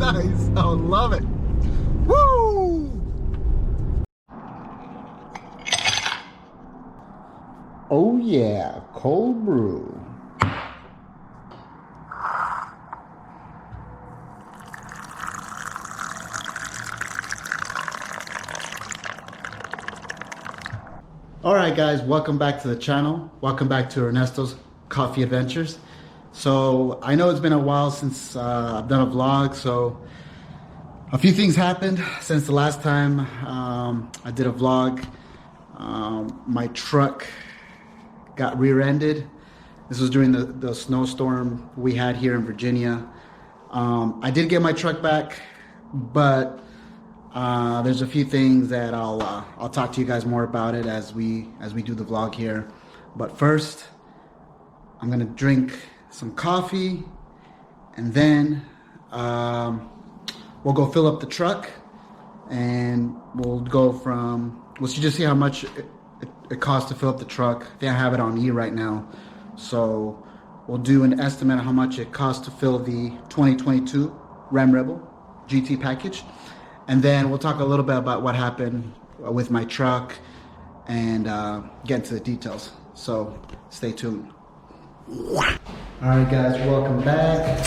Nice. I love it. Woo! Oh yeah, cold brew. All right, guys, welcome back to the channel. Welcome back to Ernesto's Coffee Adventures. So I know it's been a while since I've done a vlog, so a few things happened since the last time I did a vlog. My truck got rear-ended. This was during the snowstorm we had here in Virginia. I did get my truck back, but there's a few things that I'll talk to you guys more about it as we do the vlog here. But first, I'm gonna drink some coffee, and then we'll go fill up the truck, and we'll just see how much it costs to fill up the truck. I think I have it on E right now, so we'll do an estimate of how much it costs to fill the 2022 Ram Rebel GT package. And then we'll talk a little bit about what happened with my truck and get into the details. So stay tuned. All right, guys, welcome back.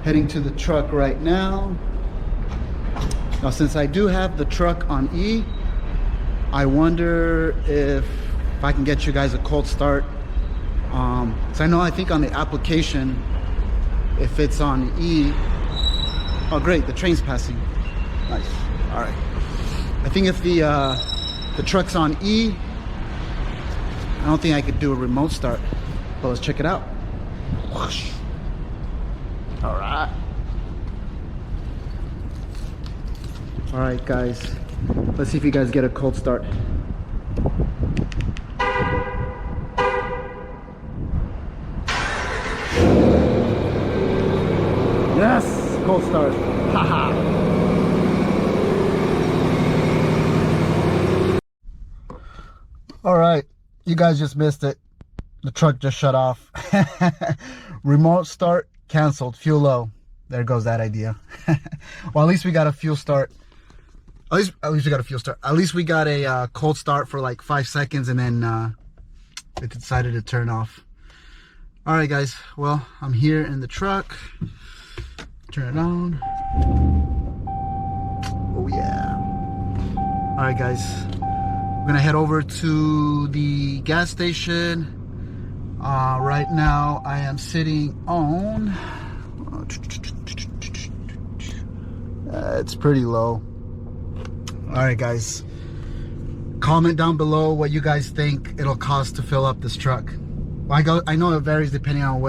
Heading to the truck right now. Now, since I do have the truck on E, I wonder if I can get you guys a cold start. So I think on the application, if it's on E, oh great, the train's passing. Nice. All right. I think if the truck's on E, I don't think I could do a remote start. But let's check it out. Whoosh. All right. All right, guys. Let's see if you guys get a cold start. Yes, cold start. Haha. All right, you guys just missed it. The truck just shut off. Remote start canceled, fuel low. There goes that idea. Well, at least we got a fuel start. At least we got a fuel start. At least we got a cold start for like 5 seconds, and then it decided to turn off. All right, guys. Well, I'm here in the truck. Turn it on. Oh yeah. All right, guys. We're gonna head over to the gas station. Right now I am sitting on it's pretty low. All right, guys, comment down below what you guys think it'll cost to fill up this truck. Well, I know it varies depending on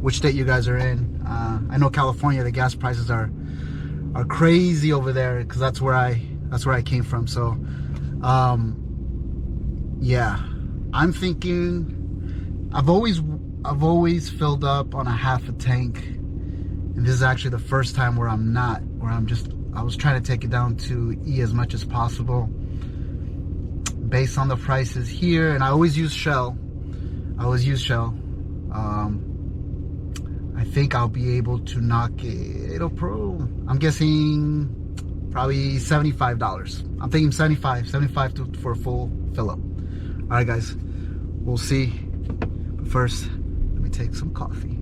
which state you guys are in. I know California, the gas prices are crazy over there, because that's where I came from. So yeah, I'm thinking I've always filled up on a half a tank, and this is actually the first time where I was trying to take it down to E as much as possible based on the prices here. And I always use Shell. I think I'll be able to knock it. I'm guessing probably $75. I'm thinking 75 for a full fill up. All right, guys, we'll see. But first, let me take some coffee.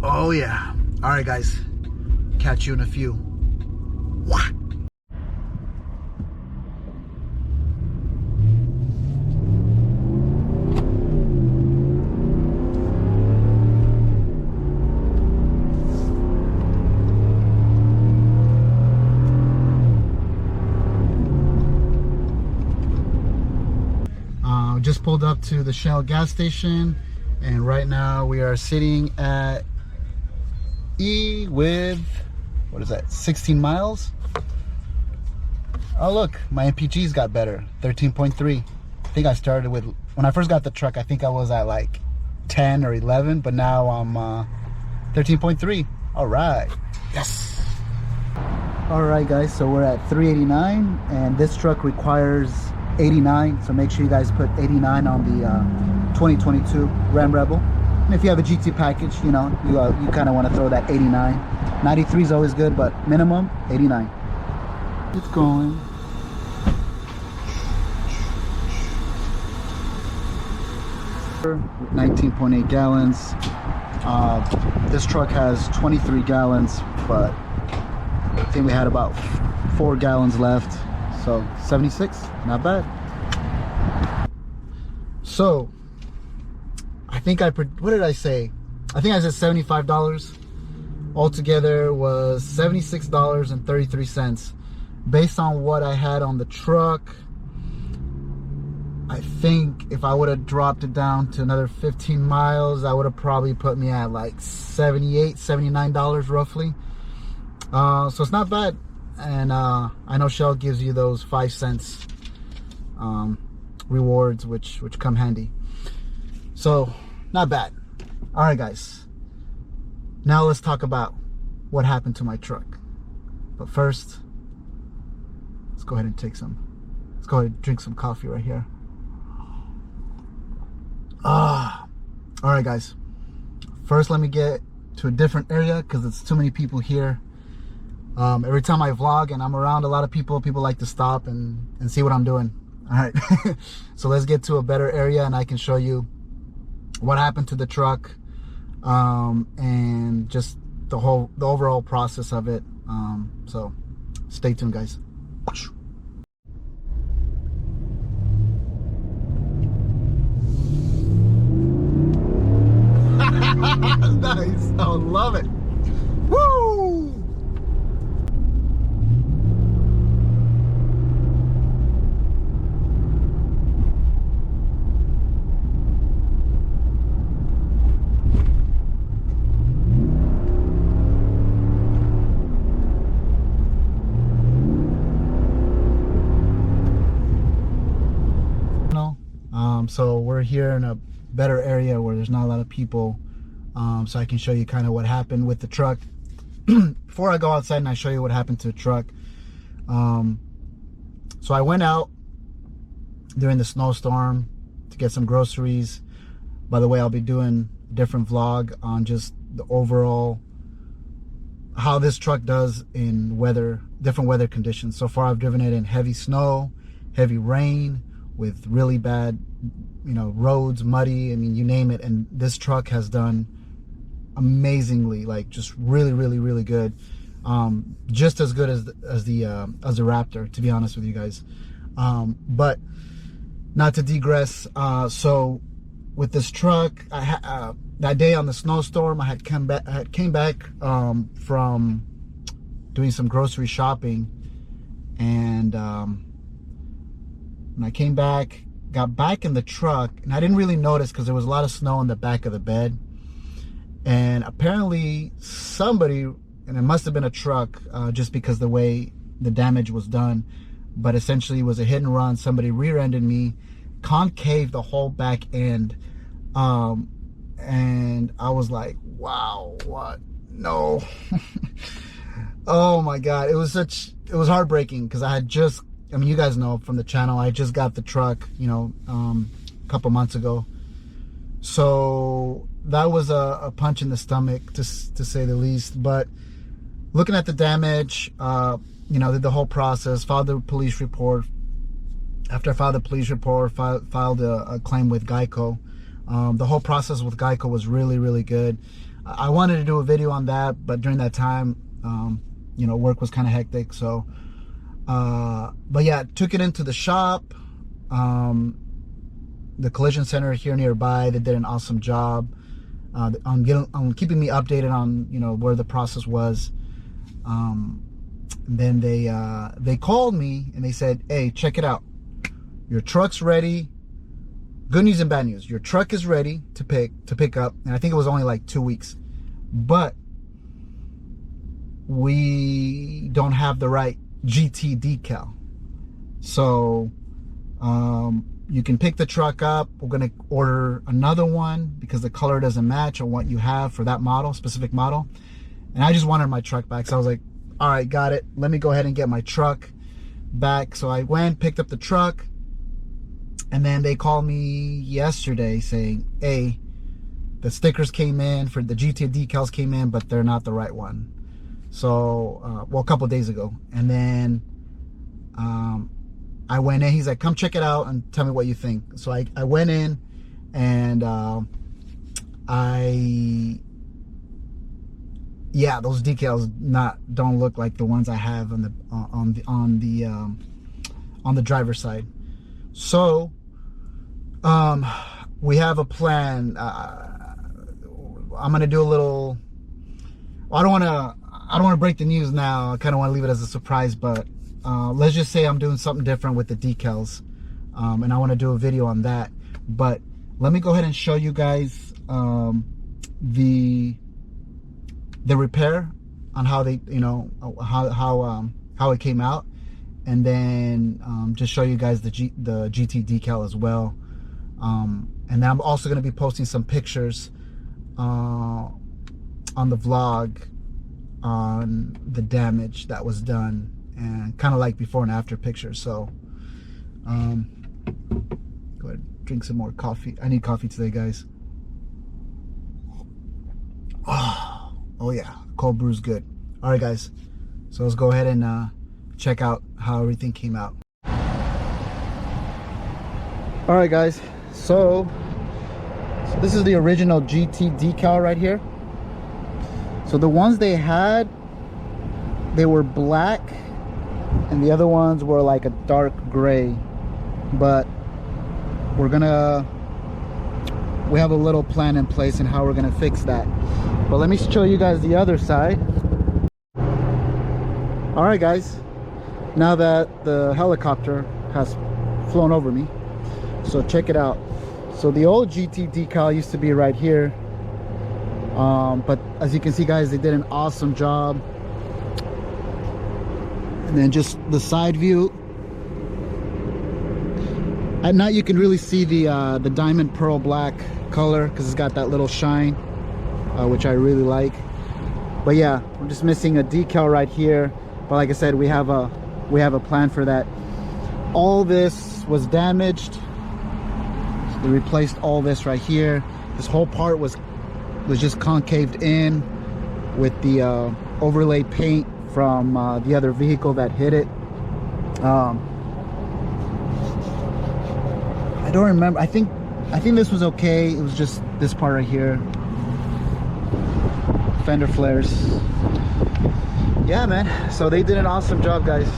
Oh yeah. All right, guys, catch you in a few. What? Just pulled up to the Shell gas station, and right now we are sitting at E with, what is that, 16 miles? Oh look, my MPG's got better, 13.3. I think I started with, when I first got the truck, I think I was at like 10 or 11, but now I'm 13.3. All right, yes. All right, guys, so we're at 389, and this truck requires 89, so make sure you guys put 89 on the 2022 Ram Rebel. And if you have a GT package, you know, you kind of want to throw that 89. 93 is always good, but minimum 89. It's going. With 19.8 gallons. This truck has 23 gallons, but I think we had about 4 gallons left, so 76, not bad. So I think what did I say? I think I said $75. Altogether was $76.33. Based on what I had on the truck, I think if I would have dropped it down to another 15 miles, that would have probably put me at like $78, $79 roughly. So it's not bad. And I know Shell gives you those 5 cents rewards, which come handy. So not bad. All right, guys. Now let's talk about what happened to my truck. But first, let's go ahead and let's go ahead and drink some coffee right here. All right, guys. First, let me get to a different area because it's too many people here. Every time I vlog and I'm around a lot of people like to stop and see what I'm doing. All right. So let's get to a better area and I can show you what happened to the truck, and just the overall process of it. So stay tuned, guys. Nice. I love it. Woo! So we're here in a better area where there's not a lot of people, so I can show you kind of what happened with the truck. Before I go outside and I show you what happened to the truck, so I went out during the snowstorm to get some groceries. By the way, I'll be doing a different vlog on just the overall how this truck does in different weather conditions. So far I've driven it in heavy snow, heavy rain, with really bad, roads, muddy, I mean, you name it. And this truck has done amazingly, like just really, really, really good. Just as good as the Raptor, to be honest with you guys. But not to digress. So with this truck, that day on the snowstorm, I came back from doing some grocery shopping, and when I came back, got back in the truck, and I didn't really notice because there was a lot of snow in the back of the bed. And apparently somebody, and it must have been a truck, just because the way the damage was done, but essentially it was a hit and run. Somebody rear-ended me, concave the whole back end, and I was like, wow, what? No. Oh my God, it was heartbreaking because you guys know from the channel, I just got the truck, a couple months ago. So that was a punch in the stomach, to say the least. But looking at the damage, did the whole process, filed the police report. After I filed the police report, filed a claim with Geico. The whole process with Geico was really, really good. I wanted to do a video on that, but during that time, work was kind of hectic. So, but yeah, took it into the shop. The collision center here nearby, they did an awesome job on keeping me updated on where the process was. Then they called me and they said, hey, check it out, your truck's ready. Good news and bad news. Your truck is ready to pick up, and I think it was only like 2 weeks, but we don't have the right GT decal. So you can pick the truck up. We're gonna order another one because the color doesn't match on what you have for that specific model. And I just wanted my truck back, so I was like, all right, got it. Let me go ahead and get my truck back. So I went, picked up the truck, and then they called me yesterday saying, hey, the stickers came in for the GT decals came in, but they're not the right one. So well, a couple days ago, and then I went in. He's like, come check it out and tell me what you think. So I went in, and yeah, those decals don't look like the ones I have on the driver's side. So we have a plan. I'm gonna do a little. I don't want to break the news now. I kind of want to leave it as a surprise, but let's just say I'm doing something different with the decals, and I want to do a video on that. But let me go ahead and show you guys the repair on how they, how it came out, and then just show you guys the GT decal as well. And then I'm also going to be posting some pictures on the vlog on the damage that was done, and kind of like before and after pictures. So go ahead, drink some more coffee. I need coffee today, guys. Oh yeah, cold brew's good. All right, guys, so let's go ahead and check out how everything came out. All right, guys, so this is the original GT decal right here. So the ones they had, they were black, and the other ones were like a dark gray. But we have a little plan in place in how we're gonna fix that. But let me show you guys the other side. All right, guys, now that the helicopter has flown over me, so check it out. So the old GT decal used to be right here, but as you can see, guys, they did an awesome job. And then just the side view, at night you can really see the diamond pearl black color because it's got that little shine, which I really like. But yeah, we're just missing a decal right here. But like I said, we have a plan for that. All this was damaged. So they replaced all this right here. This whole part was just concaved in with the overlay paint from the other vehicle that hit it. I don't remember. I think this was okay. It was just this part right here. Fender flares. Yeah, man. So they did an awesome job, guys.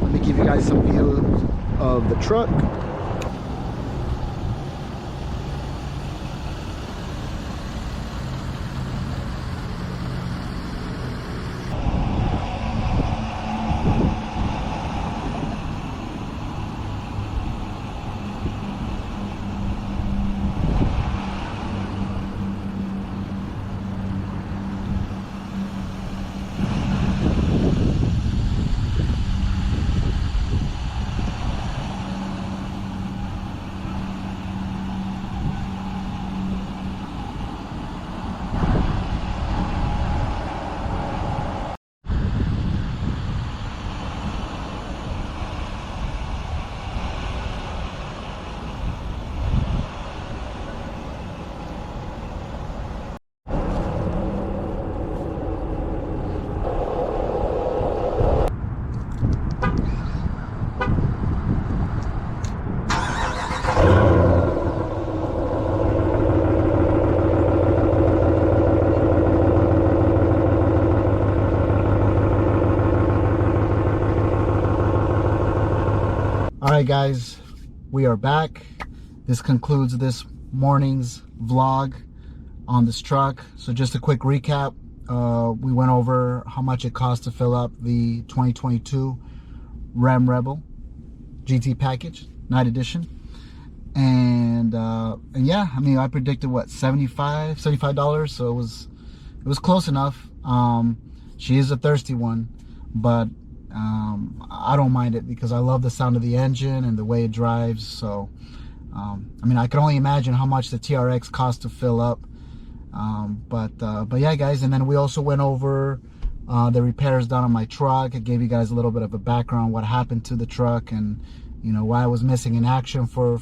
Let me give you guys some view of the truck. Alright, guys, we are back. This concludes this morning's vlog on this truck. So just a quick recap. We went over how much it cost to fill up the 2022 Ram Rebel GT package, night edition. And yeah, I mean, I predicted what, $75, so it was close enough. She is a thirsty one, but I don't mind it because I love the sound of the engine and the way it drives. So I mean, I can only imagine how much the TRX cost to fill up. But yeah, guys, and then we also went over the repairs done on my truck. I gave you guys a little bit of a background, what happened to the truck, and you know, why I was missing in action for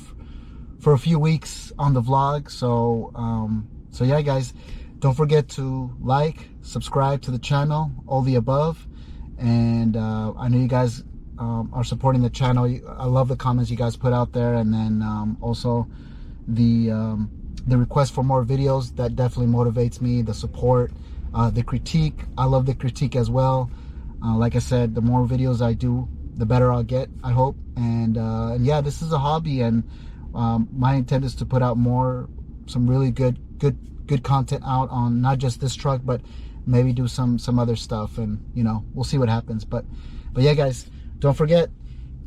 for a few weeks on the vlog. So yeah, guys, don't forget to like, subscribe to the channel, all the above. And I know you guys are supporting the channel. I love the comments you guys put out there, and then also the request for more videos. That definitely motivates me. The support, the critique, I love the critique as well. Like I said, the more videos I do, the better I'll get, I hope. And yeah, this is a hobby, and my intent is to put out some really good content out on not just this truck, but maybe do some other stuff, and you know, we'll see what happens. But yeah, guys, don't forget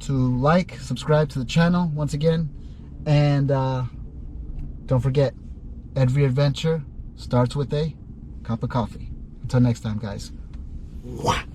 to like, subscribe to the channel once again, and don't forget, every adventure starts with a cup of coffee. Until next time, guys. Mwah.